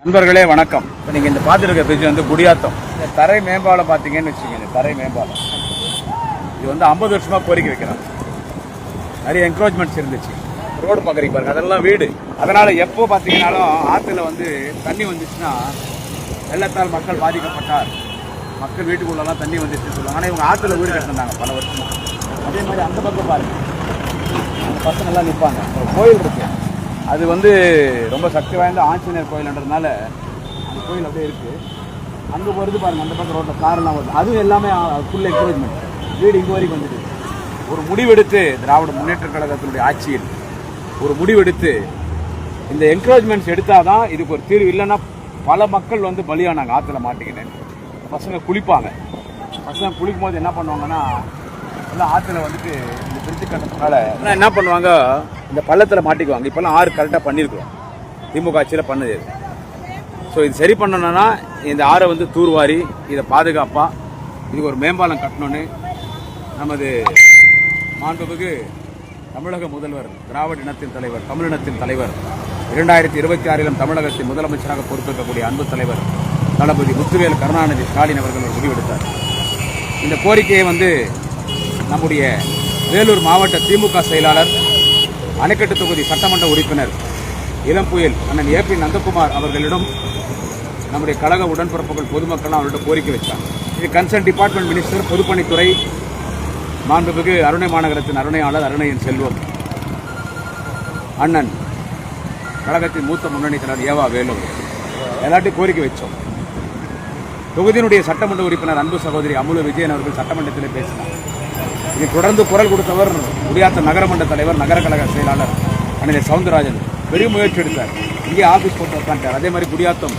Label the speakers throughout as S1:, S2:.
S1: நண்பர்களே வணக்கம். இப்போ நீங்கள் இந்த பார்த்துருக்க பிரிட்ஜ் வந்து குடியாத்தம். இந்த தரை மேம்பாலம் பார்த்தீங்கன்னு வச்சுக்கோங்க. இந்த தரை மேம்பாலம் இது வந்து 50 வருஷமாக கோரிக்கை வைக்கிறாங்க. நிறைய என்க்ரோச்மெண்ட்ஸ் இருந்துச்சு. ரோடு பார்க்குறீங்க பாருங்க, அதெல்லாம் வீடு. அதனால் எப்போ பார்த்தீங்கன்னாலும் ஆற்றுல வந்து தண்ணி வந்துச்சுன்னா வெள்ளத்தால் மக்கள் பாதிக்கப்பட்டார், மக்கள் வீட்டுக்குள்ளெல்லாம் தண்ணி வந்துச்சுன்னு சொல்லுவாங்க. ஆனால் இவங்க ஆற்றுல வீடு கட்டினாங்க பல வருஷமாக. அதே மாதிரி அந்த பக்கம் பாருங்க, அந்த பசங்கள்லாம் நிற்பாங்க. ஒரு கோயில் இருக்கு, அது வந்து ரொம்ப சக்தி வாய்ந்த ஆஞ்சநேயர் கோயில்ன்றதுனால அந்த கோயில் அப்படியே இருக்குது. அங்கே போகிறது பாருங்கள், அந்த பக்கம் ரோட்டில் காரெல்லாம் வருது. அதுவும் எல்லாமே ஃபுல் என்கரேஜ்மெண்ட். வீடு இங்கே வரைக்கும் வந்துட்டு ஒரு முடிவெடுத்து திராவிட முன்னேற்ற கழகத்தினுடைய ஆட்சியில் ஒரு முடிவெடுத்து இந்த என்கரேஜ்மெண்ட்ஸ் எடுத்தால் தான் இதுக்கு ஒரு தீர்வு. இல்லைன்னா பல மக்கள் வந்து பலியானாங்க ஆற்றுல மாட்டிக்கிட்டேன். பசங்க குளிப்பாங்க. பசங்க குளிக்கும் போது என்ன பண்ணுவாங்கன்னா எல்லாம் ஆற்றுல வந்துட்டு இந்த பிரிட்ஜு கட்டுறதுனால என்ன பண்ணுவாங்க, இந்த பள்ளத்தில் மாட்டிக்குவாங்க. இப்போல்லாம் ஆறு கரெக்டாக பண்ணியிருக்கிறோம், திமுக ஆட்சியில் பண்ணது. ஸோ இது சரி பண்ணணும்னா இந்த ஆறை வந்து தூர்வாரி இதை பாதுகாப்பாக இதுக்கு ஒரு மேம்பாலம் கட்டணுன்னு நமது மாண்புமிகு தமிழக முதல்வர், திராவிட இனத்தின் தலைவர், தமிழினத்தின் தலைவர், 2026 தமிழகத்தின் முதலமைச்சராக பொறுப்பேற்கக்கூடிய அன்பு தலைவர் தளபதி முத்துவேல் கருணாநிதி ஸ்டாலின் அவர்கள் ஒரு முடிவெடுத்தார். இந்த கோரிக்கையை வந்து நம்முடைய வேலூர் மாவட்ட திமுக செயலாளர், அணைக்கட்டு தொகுதி சட்டமன்ற உறுப்பினர் இளம்புயல் அண்ணன் ஏபி நந்தகுமார் அவர்களிடம் நம்முடைய கழக உடன்பிறப்புகள் பொதுமக்கள் அவர்களிடம் கோரிக்கை வச்சார். இது கன்சர்ன் டிபார்ட்மெண்ட் மினிஸ்டர், பொதுப்பணித்துறை, மாண்புமிகு அருணை மாநகரத்தின் அருணையாளர் அருணையின் செல்வம், அண்ணன் கழகத்தின் மூத்த முன்னணி தலைவர் ஏவா வேலூர் எல்லாத்தையும் கோரிக்கை வச்சோம். தொகுதியினுடைய சட்டமன்ற உறுப்பினர் அன்பு சகோதரி அமுலு விஜயன் அவர்கள் சட்டமன்றத்தில் பேசினார். இதை தொடர்ந்து குரல் கொடுத்தவர் குடியாத்தம் நகரமன்ற தலைவர், நகர கழக செயலாளர் அண்ணன் சவுந்தரராஜன் பெரிய முயற்சி எடுத்தார். இங்கே ஆஃபீஸ் போட்டு உட்காந்துட்டார். அதே மாதிரி குடியாத்தம்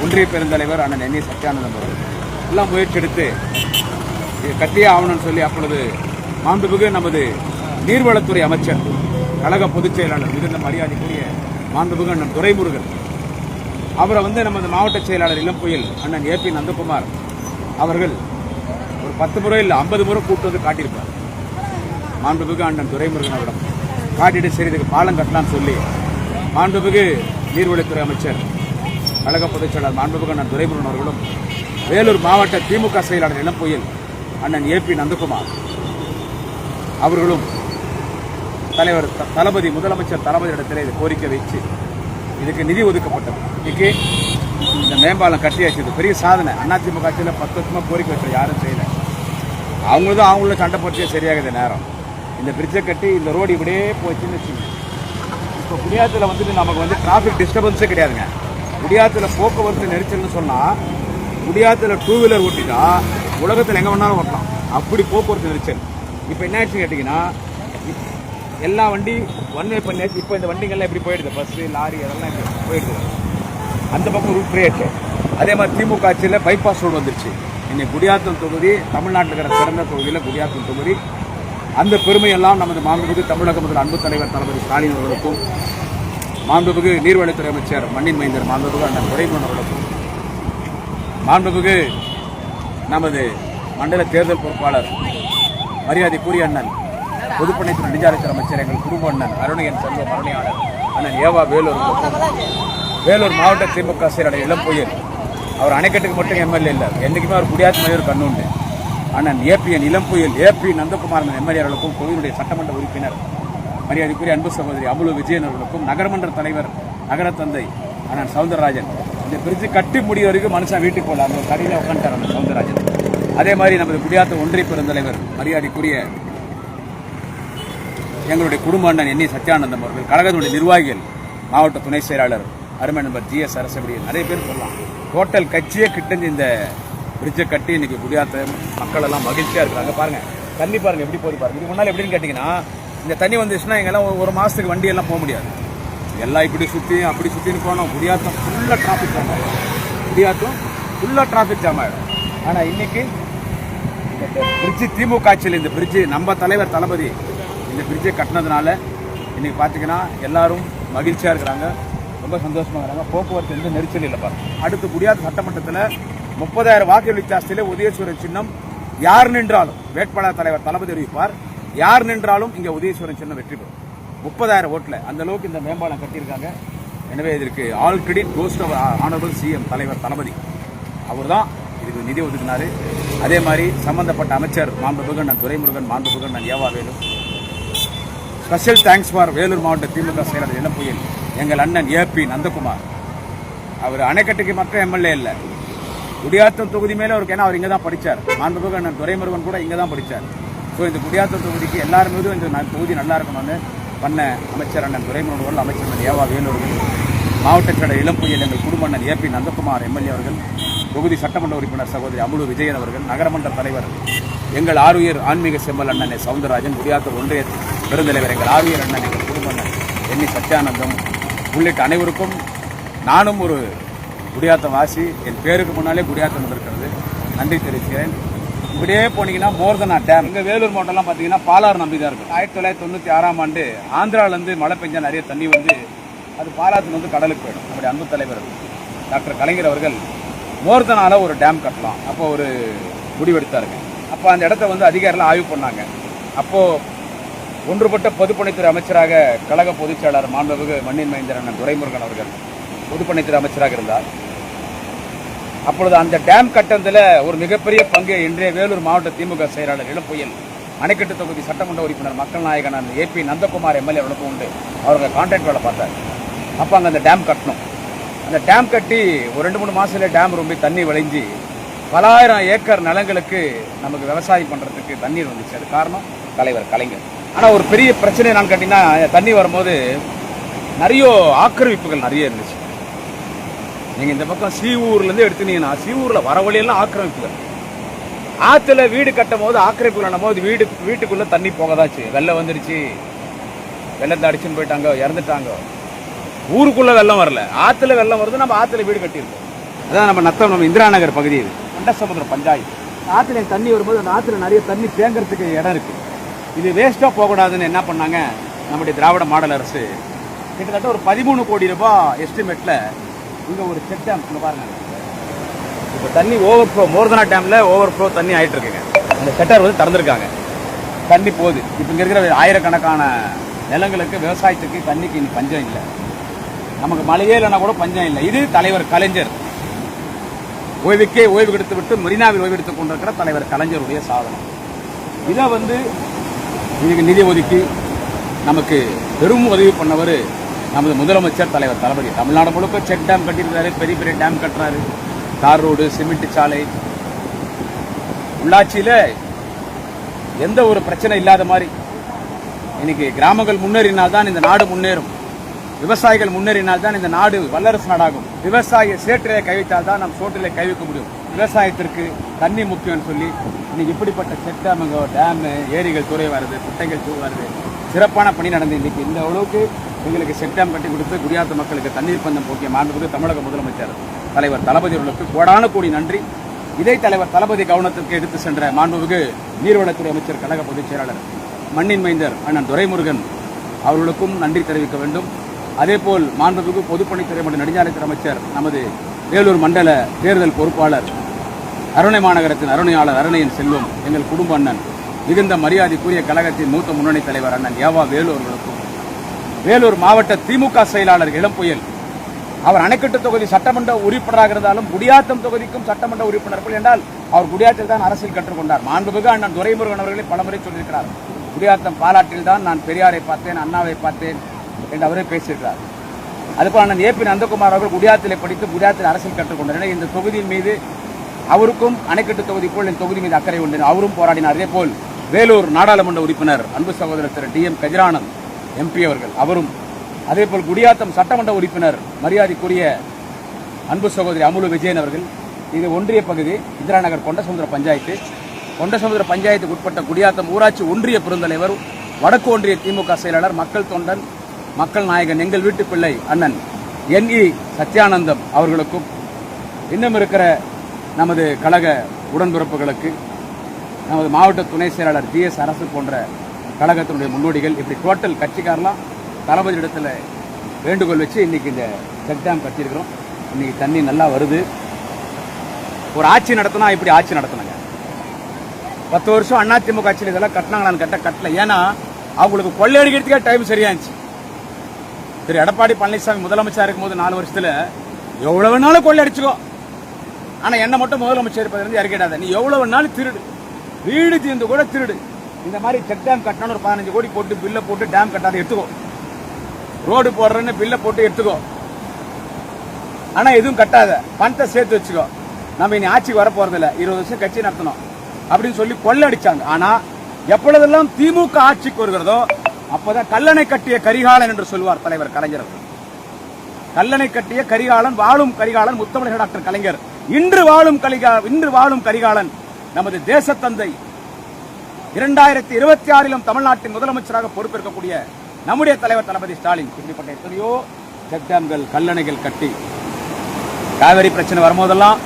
S1: ஒன்றிய பெருந்தலைவர் அண்ணன் என் சத்யானந்தம் அவர்கள் எல்லாம் முயற்சி எடுத்து இது கட்டியே ஆகணும்னு சொல்லி அப்பொழுது மாண்புமிகு நமது நீர்வளத்துறை அமைச்சர், கழக பொதுச் செயலாளர், மிகுந்த மரியாதைக்குரிய மாண்புமிகு அண்ணன் துரைமுருகன் அவரை வந்து நமது மாவட்ட செயலாளர் இளம்புயல் அண்ணன் ஏபி நந்தகுமார் அவர்கள் ஒரு 10 முறை இல்லை 50 முறை கூட்டு வந்து காட்டியிருப்பார். மாண்புமிகு அண்ணன் துரைமுருகன் அவரிடம் காட்டிட்டு சரி இதுக்கு பாலம் கட்டலாம்னு சொல்லி மாண்புமிகு நீர்வளத்துறை அமைச்சர், கழக பொதுச் செயலாளர் மாண்புமிகு அண்ணன் துரைமுருகன் அவர்களும், வேலூர் மாவட்ட திமுக செயலாளர் இளம்புயல் அண்ணன் ஏபி நந்தகுமார் அவர்களும் தலைவர் தளபதி முதலமைச்சர் தளபதி இடத்துல இதை கோரிக்கை வச்சு இதுக்கு நிதி ஒதுக்கப்பட்டது. இன்னைக்கு இந்த மேம்பாலம் கட்டியாச்சு. இது பெரிய சாதனை. அதிமுக ஆட்சியில் 10 வருஷமாக கோரிக்கை வச்சு யாரும் செய்யலை. அவங்கள சண்டை போட்டே சரியாகுது நேரம். இந்த பிரிட்ஜை கட்டி இந்த ரோடு இப்படியே போச்சுன்னு வச்சுங்க. இப்போ குடியாத்தில் வந்துட்டு நமக்கு வந்து டிராஃபிக் டிஸ்டர்பன்ஸே கிடையாதுங்க. குடியாத்தில் போக்குவரத்து நெரிச்சல்னு சொன்னால் குடியாத்தில் 2 வீலர் ஓட்டிட்டா உலகத்தில் எங்கே வேணாலும் ஓட்டலாம், அப்படி போக்குவரத்து நெரிச்சல். இப்போ என்ன ஆச்சுன்னு கேட்டிங்கன்னா எல்லா வண்டி ஒன் வே பண்ணியாச்சு. இப்போ இந்த வண்டிகள்லாம் எப்படி போயிடுது, பஸ்ஸு லாரி அதெல்லாம் இப்படி போயிடுது. அந்த பக்கம் ரூட் கிரியேட். அதே மாதிரி திமுக ஆட்சியில் பைபாஸ் ரோடு வந்துருச்சு. இன்னைக்கு குடியாத்தம் தொகுதி தமிழ்நாட்டில் இருக்கிற சிறந்த தொகுதியில் குடியாத்தம் தொகுதி. அந்த பெருமையெல்லாம் நமது மாண்புமிகு தமிழக முதல் அன்பு தலைவர் தளபதி ஸ்டாலின் அவர்களுக்கும், மாண்புமிகு நீர்வளத்துறை அமைச்சர் மண்ணின் மைந்தர் மாண்புமிகு அண்ணன் துரைமுருகன் அவர்களுக்கும், மாண்புமிகு நமது மண்டல தேர்தல் பொறுப்பாளர் மரியாதைக்குரிய அண்ணன் பொதுப்பணித்துறை நெடுஞ்சாலைத்துறை அமைச்சர் எங்கள் குடும்ப அண்ணன் அருணையன் செல்வம் அருணையாளர் அண்ணன் ஏவா வேலூருக்கும், வேலூர் மாவட்ட திமுக செயலாளர் இளம்புயல் அவர் அணைக்கட்டுக்கு மட்டும் எம்எல்ஏ இல்லை, என்றைக்குமே அவர் குடியாத்த மேலே ஒரு கண்ணுண்டு அண்ணன் ஏபிஎன் இளம்புயல் ஏபி நந்தகுமார் எம்எல்ஏ அவர்களுக்கும், தொகுதியுடைய சட்டமன்ற உறுப்பினர் மரியாதைக்குரிய அன்பு சகோதரி அமுலு விஜயன் அவர்களுக்கும், நகரமன்ற தலைவர் நகர தந்தை அண்ணன் சவுந்தரராஜன். இந்த பிரிட்ஜு கட்டி முடிய வரைக்கும் மனுஷன் வீட்டுக்கு போகல, அந்த கடையில் உட்காந்துட்டார் அண்ணன் சவுந்தரராஜன். அதே மாதிரி நமது குடியாத்த ஒன்றிய பெருந்தலைவர் மரியாதைக்குரிய எங்களுடைய குடும்ப அண்ணன் என் சத்யானந்தம் அவர்கள், கழகத்தினுடைய நிர்வாகிகள், மாவட்ட துணை செயலாளர் அருமை நம்பர் GS அரசபடி, நிறைய பேர் சொல்லலாம். டோட்டல் கட்சியே கிட்டஞ்சு இந்த பிரிட்ஜை கட்டி இன்னைக்கு குடியாத்த மக்கள் எல்லாம் மகிழ்ச்சியாக இருக்கிறாங்க. பாருங்க தண்ணி பாருங்க எப்படி போய் பாருங்க. இதுக்கு முன்னால் எப்படின்னு கேட்டிங்கன்னா இந்த தண்ணி வந்துச்சுன்னா எங்கெல்லாம் ஒரு மாதத்துக்கு வண்டியெல்லாம் போக முடியாது. எல்லாம் இப்படி சுற்றி அப்படி சுற்றின்னு போனோம். குடியாத்தம் ஃபுல்லாக டிராஃபிக் ஜாம் ஆகிடும். குடியாத்தம் ஃபுல்லாக டிராஃபிக் ஜாம் ஆகிடும். ஆனால் இன்னைக்கு இந்த பிரிட்ஜு திமுக ஆட்சியில் இந்த பிரிட்ஜு நம்ம தலைவர் தளபதி இந்த பிரிட்ஜை கட்டினதுனால இன்றைக்கி பார்த்திங்கன்னா எல்லாரும் மகிழ்ச்சியாக இருக்கிறாங்க, ரொம்ப சந்தோஷமாக இருக்கிறாங்க. போக்குவரத்து எந்த நெரிச்சல் இல்லை. பாருங்க அடுத்து குடியாத்த சட்டமன்றத்தில் 30,000 வாக்கு வித்தியாசத்திலே உதயசூரன் சின்னம் யார் நின்றாலும் வேட்பாளர் தலைவர் தளபதி அறிவிப்பார். யார் நின்றாலும் இங்கே உதயசூரன் சின்னம் வெற்றி பெறும். 30,000 ஓட்டில் அந்த அளவுக்கு இந்த மேம்பாலம் கட்டியிருக்காங்க. எனவே இதற்கு all credit goes to honourable CM தலைவர் தளபதி. அவர் தான் இதுக்கு நிதி ஒதுக்கினாரு. அதே மாதிரி சம்பந்தப்பட்ட அமைச்சர் மாண்புமிகு அண்ணன் துரைமுருகன், மாண்புமிகு அண்ணன் ஏவா Velu. Special thanks for Vellore மாவட்ட திமுக செயலாளர் இளம்புயல் எங்கள் அண்ணன் ஏபி நந்தகுமார். அவர் அணைக்கட்டுக்கு மட்டும் எம்எல்ஏ இல்லை, குடியாத்தம் தொகுதி மேலே அவருக்கு, ஏன்னா அவர் இங்கே தான் படித்தார். மாண்புமிகு அண்ணன் துரைமுருகன் கூட இங்கே தான் படித்தார். ஸோ இந்த குடியாத்தம் தொகுதிக்கு எல்லாரும் மீதும் இந்த தொகுதி நல்லா இருக்கணும்னு பண்ண அமைச்சர் அண்ணன் துரைமுருகன், அமைச்சர் அண்ணன் ஏவா வேலூர்கள், மாவட்ட செயலர் இளம்புயல் எங்கள் குடும்ப அண்ணன் ஏபி நந்தகுமார் எம்எல்ஏ அவர்கள், தொகுதி சட்டமன்ற உறுப்பினர் சகோதரி அமுலு விஜயன் அவர்கள், நகரமன்ற தலைவர் எங்கள் ஆருயிர் ஆன்மீக செம்மல் அண்ணன் சவுந்தரராஜன், குடியாத்தூர் ஒன்றிய பெருந்தலைவர் எங்கள் ஆருயிர் அண்ணன் எங்கள் குடும்ப அண்ணன் என் சத்யானந்தம் உள்ளிட்ட அனைவருக்கும் நானும் ஒரு குடியாத்தம் வாசி, என் பேருக்கு முன்னாலே குடியாத்தம் இருக்கிறது, நன்றி தெரிவிக்கிறேன். இப்படியே போனீங்கன்னா மோர்தனா டேம், எங்கள் வேலூர் மாவட்டம்லாம் பார்த்தீங்கன்னா பாலாறு நம்பி தான் இருக்கும். 1996ஆம் ஆண்டு ஆந்திராவிலேருந்து மழை பெஞ்சா நிறைய தண்ணி வந்து அது பாலாத்துல வந்து கடலுக்கு போயிடும். நம்முடைய அன்பு தலைவர் டாக்டர் கலைஞர் அவர்கள் மோர்தனால ஒரு டேம் கட்டலாம் அப்போ ஒரு முடிவெடுத்தாருங்க. அப்போ அந்த இடத்த வந்து அதிகாரிகள் ஆய்வு பண்ணாங்க. அப்போது ஒன்றுபட்ட பொதுப்பணித்துறை அமைச்சராக கழக பொதுச் செயலாளர் மாண்புமிகு மண்ணின் மைந்தர் அண்ணன் துரைமுருகன் அவர்கள் பொதுப்பணித்துறை அமைச்சராக இருந்தார். அப்பொழுது அந்த டேம் கட்டணத்தில் ஒரு மிகப்பெரிய பங்கு இன்றைய வேலூர் மாவட்ட திமுக செயலாளர் இளம்புயல் அணைக்கட்டு தொகுதி சட்டமன்ற உறுப்பினர் மக்கள் நாயகன் ஏபி நந்தகுமார் எம்எல்ஏ அவர்களுக்கும் உண்டு. அவர்கள் கான்ட்ராக்ட் வேலை பார்த்தார். அப்போ அங்கே அந்த டேம் கட்டணும். அந்த டேம் கட்டி ஒரு 2-3 மாதத்துல டேம் ரொம்ப தண்ணி விளைஞ்சி பலாயிரம் ஏக்கர் நிலங்களுக்கு நமக்கு விவசாயம் பண்ணுறதுக்கு தண்ணீர் வந்துச்சு. அது காரணம் தலைவர் கலைஞர். ஆனால் ஒரு பெரிய பிரச்சனை நான் கேட்டிங்கன்னா, தண்ணி வரும்போது நிறைய ஆக்கிரமிப்புகள் நிறைய இருந்துச்சு. நீங்கள் இந்த பக்கம் சீவூர்லேருந்து எடுத்துனீங்கன்னா சீவூரில் வர வழியெல்லாம் ஆக்கிரமிப்புகள். ஆற்றுல வீடு கட்டும் போது ஆக்கிரமிப்புகள் போது வீட்டுக்குள்ளே தண்ணி போகதாச்சு. வெள்ளம் வந்துடுச்சு, வெள்ளத்தை அடிச்சுன்னு போயிட்டாங்க, இறந்துட்டாங்க. ஊருக்குள்ளே வெள்ளம் வரல, ஆற்றுல வெள்ளம் வருது. நம்ம ஆற்றுல வீடு கட்டியிருக்கோம். அதான் நம்ம இந்திரா நகர் பகுதி, இது கொண்டசமுத்திரம் பஞ்சாயத்து. ஆற்றுல தண்ணி வரும்போது அந்த ஆற்றுல நிறைய தண்ணி தேங்கிறதுக்கு இடம் இருக்குது. இது வேஸ்ட்டாக போகக்கூடாதுன்னு என்ன பண்ணாங்க நம்முடைய திராவிட மாடல் அரசு, கிட்டத்தட்ட ஒரு 13 கோடி ரூபாய் எஸ்டிமேட்டில் இங்கே ஒரு செக் டேம் பாருங்கள். இப்போ தண்ணி ஓவர் ஃப்ளோ, மோர்தனா டேமில் ஓவர் ஃப்ளோ தண்ணி ஆகிட்டு இருக்குங்க. அந்த செட்டர் வந்து திறந்துருக்காங்க, தண்ணி போகுது. இப்போ இங்கே இருக்கிற ஆயிரக்கணக்கான நிலங்களுக்கு விவசாயத்துக்கு தண்ணிக்கு இனி பஞ்சம் இல்லை. நமக்கு மழையே இல்லைன்னா கூட பஞ்சம் இல்லை. இது தலைவர் கலைஞர் ஓய்வு எடுத்து விட்டு மெரினாவில் ஓய்வு எடுத்துக் கொண்டிருக்கிற தலைவர் கலைஞருடைய சாதனம். இதை வந்து இதுக்கு நிதி ஒதுக்கி நமக்கு பெரும் உதவி பண்ணவர் நமது முதலமைச்சர் தலைவர் தளபதி. தமிழ்நாடு முழுக்க செக் டேம் கட்டியிருக்காரு, பெரிய பெரிய டேம் கட்டுறாரு, தார் ரோடு, சிமெண்ட் சாலை. உள்ளாட்சியில் எந்த ஒரு பிரச்சனை இல்லாத மாதிரி இன்னைக்கு கிராமங்கள் முன்னேறினால்தான் இந்த நாடு முன்னேறும். விவசாயிகள் முன்னேறினால்தான் இந்த நாடு வல்லரசு நாடாகும். விவசாய சேற்றிலே கைவிட்டால் தான் நம் சோற்றிலே கைவிக்க முடியும். விவசாயத்திற்கு தண்ணி முக்கியம்னு சொல்லி இன்னைக்கு இப்படிப்பட்ட செக் டேமுங்க, டேமு, ஏரிகள் துறை வருது, குட்டைகள் தூர் வருது, சிறப்பான பணி நடந்து இன்னைக்கு இந்த அளவுக்கு எங்களுக்கு செக் டேம் கட்டி கொடுத்து குடியாத்த மக்களுக்கு தண்ணீர் பந்தம் போக்கிய மாண்புமிகு தமிழக முதலமைச்சர் தலைவர் தளபதி அவர்களுக்கு கோடான கோடி நன்றி. இதை தலைவர் தளபதி கவனத்திற்கு எடுத்து சென்ற மாண்புமிகு நீர்வளத்துறை அமைச்சர் கழக பொதுச் செயலாளர் மண்ணின் மைந்தர் அண்ணன் துரைமுருகன் அவர்களுக்கும் நன்றி தெரிவிக்க வேண்டும். அதேபோல் மாண்புமிகு பொதுப்பணித்துறை மற்றும் நெடுஞ்சாலைத்துறை அமைச்சர் நமது வேலூர் மண்டல தேர்தல் பொறுப்பாளர், அருணை மாநகரத்தின் அருணையாளர் அருணையின் செல்வம், எங்கள் குடும்ப அண்ணன், மிகுந்த மரியாதைக்குரிய கழகத்தின் மூத்த முன்னணி தலைவர் அண்ணன் ஏவா வேலு அவர்களுக்கும், வேலூர் மாவட்ட திமுக செயலாளர் இளம்புயல், அவர் அணைக்கட்டு தொகுதி சட்டமன்ற உறுப்பினராக இருந்தாலும் குடியாத்தம் தொகுதிக்கும் சட்டமன்ற உறுப்பினர்கள் என்றால் அவர் குடியாத்தில் தான் அரசியல் கற்றுக்கொண்டார். மாண்புமிகு அண்ணன் துரைமுருகன் அவர்களை பலமுறை சொல்லியிருக்கிறார். குடியாத்தம் பாலாற்றில் தான் நான் பெரியாரை பார்த்தேன், அண்ணாவை பார்த்தேன் என்று அவரே பேசியிருக்கிறார். அதுபோல் அண்ணன் ஏபி நந்தகுமார் அவர்கள் குடியாத்திலே படித்து குடியாத்தில் அரசியல் கற்றுக்கொண்டார். இந்த தொகுதியின் மீது அவருக்கும் அணைக்கட்டு தொகுதி போல் இந்த தொகுதி மீது அக்கறை உண்டு, அவரும் போராடினார். அதேபோல் வேலூர் நாடாளுமன்ற உறுப்பினர் அன்பு சகோதரர் திரு டி எம் கதிரானந்த் எம்பி அவர்கள், அவரும் அதேபோல் குடியாத்தம் சட்டமன்ற உறுப்பினர் மரியாதைக்குரிய அன்பு சகோதரி அமுலு விஜயன் அவர்கள். இது ஒன்றிய பகுதி, இந்திரா நகர் கொண்டசமுத்திர பஞ்சாயத்து. கொண்டசமுத்திர பஞ்சாயத்துக்கு உட்பட்ட குடியாத்தம் ஊராட்சி ஒன்றிய பெருந்தலைவர், வடக்கு ஒன்றிய திமுக செயலாளர், மக்கள் தொண்டன், மக்கள் நாயகன், எங்கள் வீட்டு பிள்ளை அண்ணன் என் சத்யானந்தம் அவர்களுக்கும், இன்னும் இருக்கிற நமது கழக உடன்பிறப்புகளுக்கு, நமது மாவட்ட துணை செயலாளர் ஜிஎஸ் அரசு போன்ற கழகத்தினுடைய முன்னோடிகள், இப்படி டோட்டல் கட்சிக்காரெலாம் தளபதி இடத்துல வேண்டுகோள் வச்சு இன்றைக்கி இந்த செக் டேம் கட்டியிருக்கிறோம். இன்றைக்கி தண்ணி நல்லா வருது. ஒரு ஆட்சி நடத்தினா இப்படி ஆட்சி நடத்தினாங்க. 10 வருஷம் அதிமுக ஆட்சியில் இதெல்லாம் கட்டினாங்களான்னு கட்டல. ஏன்னா அவங்களுக்கு கொள்ளையடிக்கிறதுக்கே டைம் சரியாச்சு. திரு எடப்பாடி பழனிசாமி முதலமைச்சர் இருக்கும்போது 4 வருஷத்துல எவ்வளவு வேணாலும் கொள்ளை அடிச்சுக்கோ, ஆனா என்ன மட்டும் முதலமைச்சர் இருப்பதிலிருந்து இறக்கிடாத. நீ எவ்வளவு வேணாலும் திருடு, வீடு தீர்ந்து கூட திருடு. இந்த மாதிரி செக் டேம் கட்டணும், ஒரு 15 கோடி போட்டு பில்ல போட்டு டேம் கட்டாத எடுத்துக்கோ, ரோடு போடுறேன்னு பில்ல போட்டு எடுத்துக்கோ, ஆனா எதுவும் கட்டாத, பணத்தை சேர்த்து வச்சுக்கோ. நம்ம இனி ஆட்சிக்கு வர போறதில்ல, 20 வருஷம் கட்சி நடத்தணும் அப்படின்னு சொல்லி கொள்ளை அடிச்சாங்க. ஆனா எப்பொழுதெல்லாம் திமுக ஆட்சிக்கு வருகிறதோ அப்பதான் கல்லணை கட்டிய கரிகாலன் என்று சொல்வார் தலைவர் கலைஞர். கல்லணை கட்டிய கரிகாலன், வாழும் கரிகாலன் முத்தமிழர் டாக்டர் கலைஞர். இன்று வாழும் கரிகாலன் நமது தேசத்தந்தை. 2026 தமிழ்நாட்டின் முதலமைச்சராக பொறுப்பேற்கக்கூடிய நம்முடைய தலைவர் தளபதி ஸ்டாலின். இப்படிப்பட்ட எத்தனையோ செக் டேம்கள், கல்லணைகள் கட்டி, காவிரி பிரச்சனை வரும்போதெல்லாம்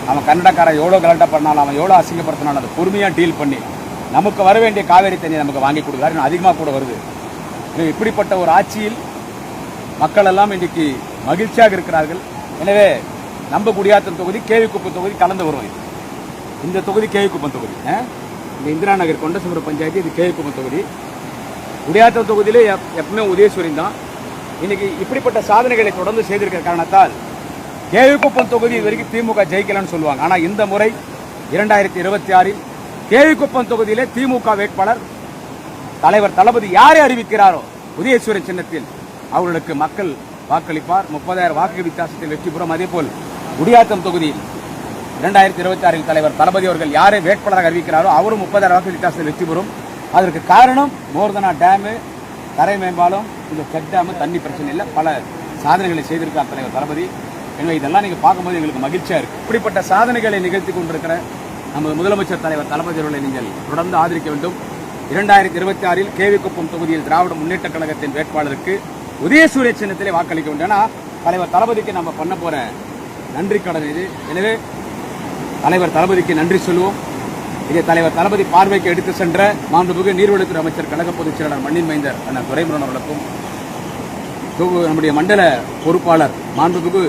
S1: அவன் கன்னடக்காரன் எவ்வளவு கலெக்டா பண்ணாலும், அவன் எவ்வளவு அசிங்கப்படுத்தினாலும் அதை பொறுமையா டீல் பண்ணி நமக்கு வர வேண்டிய காவிரி தண்ணியை நமக்கு வாங்கி கொடுக்கிறார். அதிகமாக கூட வருது. இப்படிப்பட்ட ஒரு ஆட்சியில் மக்கள் எல்லாம் இன்றைக்கு மகிழ்ச்சியாக இருக்கிறார்கள். எனவே நம்ம குடியாத்தம் தொகுதி, கேவிக்குப்பம் தொகுதி கலந்து வரும். இந்த தொகுதி கேவிக்குப்பம் தொகுதி, இந்த இந்திரா நகர் கொண்டசமுறை பஞ்சாயத்து, இது கேவிக்குப்பம் தொகுதி. குடியாத்தம் தொகுதியிலே எப்பவுமே உதயசூரியன் தான். இன்னைக்கு இப்படிப்பட்ட சாதனைகளை தொடர்ந்து செய்திருக்கிற காரணத்தால் கேவிக்குப்பம் தொகுதி இது வரைக்கும் திமுக ஜெயிக்கலன்னு சொல்லுவாங்க. ஆனா இந்த முறை 2026 கேவிக்குப்பம் தொகுதியிலே திமுக வேட்பாளர் தலைவர் தளபதி யாரை அறிவிக்கிறாரோ உதயசூரியன் சின்னத்தில் அவர்களுக்கு மக்கள் வாக்களிப்பார். 30,000 வாக்கு வித்தியாசத்தில் வெற்றி பெறும். அதேபோல் குடியாத்தம் தொகுதியில் 2026 தலைவர் தளபதி அவர்கள் யாரை வேட்பாளராக அறிவிக்கிறாரோ அவரும் 30,000 வாக்கு வித்தியாசத்தில் வெற்றி பெறும். அதற்கு காரணம் மோர்தனா டேமு, தரை மேம்பாலம், இந்த செக் டேமு, தண்ணி பிரச்சனை இல்லை, பல சாதனைகளை செய்திருக்கார் தலைவர் தளபதி. எனவே இதெல்லாம் நீங்க பார்க்கும்போது எங்களுக்கு மகிழ்ச்சியா இருக்கு. இப்படிப்பட்ட சாதனைகளை நிகழ்த்தி கொண்டிருக்கிற நமது முதலமைச்சர் தலைவர் தளபதி அவர்களை நீங்கள் தொடர்ந்து ஆதரிக்க வேண்டும். 2026 கேவிக்குப்பம் தொகுதியில் திராவிட முன்னேற்ற கழகத்தின் வேட்பாளருக்கு உதயசூரிய சின்னத்திலே வாக்களிக்க வேண்டும். ஏன்னா தலைவர் தளபதிக்கு நம்ம பண்ண போற நன்றி கடன் இது. எனவே தலைவர் தளபதிக்கு நன்றி சொல்லுவோம். இதை தலைவர் தளபதி பார்வைக்கு எடுத்து சென்ற மாண்புமிகு நீர்வளத்துறை அமைச்சர் கழக பொதுச் செயலாளர் மண்ணின் மைந்தர் அண்ணன் துரைமுருகன் அவர்களுக்கும், நம்முடைய மண்டல பொறுப்பாளர் மாண்புமிகு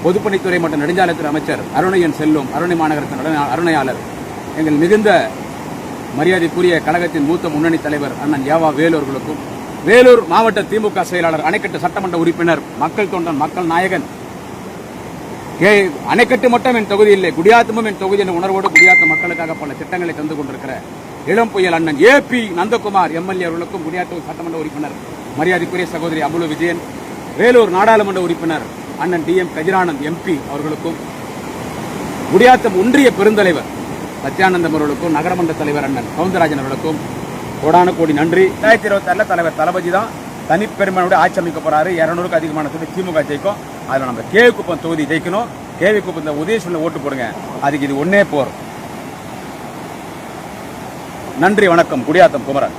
S1: பொதுப்பணித்துறை மற்றும் நெடுஞ்சாலைத்துறை அமைச்சர் அருணையன் செல்லும், அருணை மாநகரத்தின் அருணையாளர், எங்கள் மிகுந்த மரியாதைக்குரிய கழகத்தின் மூத்த முன்னணி தலைவர் அண்ணன் ஏவா வேலு அவர்களுக்கும், வேலூர் மாவட்ட திமுக செயலாளர், அணைக்கட்டு சட்டமன்ற உறுப்பினர், மக்கள் தொண்டன், மக்கள் நாயகன், அணைக்கட்டு மட்டும் என் தொகுதி இல்லை, குடியாத்தமும் என் தொகுதி என்ற உணர்வோடு குடியாத்த மக்களுக்காக பல திட்டங்களை தந்து கொண்டிருக்கிற இளம் புயல் அண்ணன் ஏபி நந்தகுமார் எம்எல்ஏ அவர்களுக்கும், குடியாத்த சட்டமன்ற உறுப்பினர் மரியாதைக்குரிய சகோதரி அமுலு விஜயன், வேலூர் நாடாளுமன்ற உறுப்பினர் அண்ணன் டிஎம் கதிரானந்த் எம்பி அவர்களுக்கும், குடியாத்தம் ஒன்றிய பெருந்தலைவர் சத்யானந்தம் அவர்களுக்கும், நகரமன்ற தலைவர் அண்ணன் சவுந்தரராஜன் அவர்களுக்கும் கோடான கோடி நன்றி. 2026 தலைவர் தளபதி தான் தனிப்பெருமையோட ஆட்சி அமைக்க போறாரு. 200க்கு அதிகமான தொகுதி திமுக ஜெயிக்கும். அதுல நம்ம கேவிக்குப்பம் தொகுதி ஜெயிக்கணும். கேவிக்குப்பம் உதயசூரியன் ஓட்டு போடுங்க. அதுக்கு இது ஒன்னே போறோம். நன்றி, வணக்கம். குடியாத்தம் குமரன்.